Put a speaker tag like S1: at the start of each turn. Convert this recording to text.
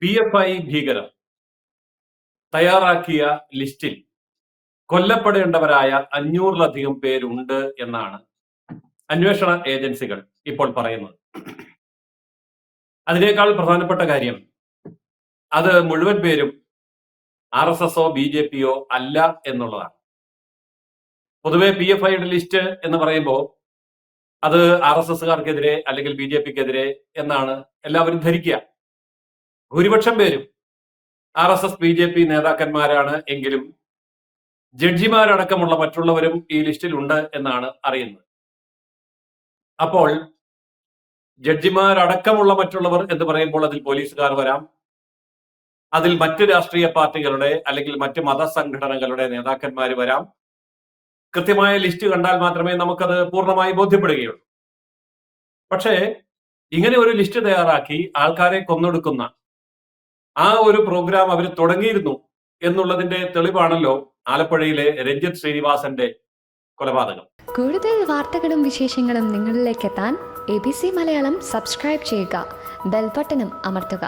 S1: PFI ഭീകരർ തയ്യാറാക്കിയ ലിസ്റ്റിൽ കൊല്ലപ്പെടേണ്ടവരായ 500-ലധികം പേരുണ്ട് എന്നാണ് അന്വേഷണ ഏജൻസികൾ ഇപ്പോൾ പറയുന്നത്. അതിനേക്കാൾ പ്രധാനപ്പെട്ട കാര്യം, അത് മുഴുവൻ പേരും RSSO BJPയോ അല്ല എന്നുള്ളതാണ്. പൊതുവെ PFIയുടെ ലിസ്റ്റ് എന്ന് പറയുമ്പോൾ അത് RSSകാർക്കെതിരെ അല്ലെങ്കിൽ BJPക്കെതിരെ എന്നാണ് എല്ലാവരും ധരിക്കുക. ഭൂരിപക്ഷം പേരും RSS BJP നേതാക്കന്മാരാണ് എങ്കിലും ജഡ്ജിമാരടക്കമുള്ള മറ്റുള്ളവരും ഈ ലിസ്റ്റിൽ ഉണ്ട് എന്നാണ് അറിയുന്നത്. അപ്പോൾ ജഡ്ജിമാരടക്കമുള്ള മറ്റുള്ളവർ എന്ന് പറയുമ്പോൾ അതിൽ പോലീസുകാർ വരാം, അതിൽ മറ്റ് രാഷ്ട്രീയ പാർട്ടികളുടെ അല്ലെങ്കിൽ മറ്റ് മതസംഘടനകളുടെ നേതാക്കന്മാർ വരാം. കൃത്യമായ ലിസ്റ്റ് കണ്ടാൽ മാത്രമേ നമുക്കത് പൂർണ്ണമായി ബോധ്യപ്പെടുകയുള്ളൂ. പക്ഷേ ഇങ്ങനെ ഒരു ലിസ്റ്റ് തയ്യാറാക്കി ആൾക്കാരെ കൊന്നൊടുക്കുന്ന ആ ഒരു പ്രോഗ്രാം അവർ തുടങ്ങിയിരുന്നു എന്നുള്ളതിന്റെ തെളിവാണല്ലോ ആലപ്പുഴയിലെ രഞ്ജിത്ത് ശ്രീനിവാസന്റെ കൊലപാതകം.
S2: കൂടുതൽ വാർത്തകളും വിശേഷങ്ങളും നിങ്ങളിലേക്ക് എത്താൻ ABC മലയാളം സബ്സ്ക്രൈബ് ചെയ്യുക, ബെൽ ബട്ടണും അമർത്തുക.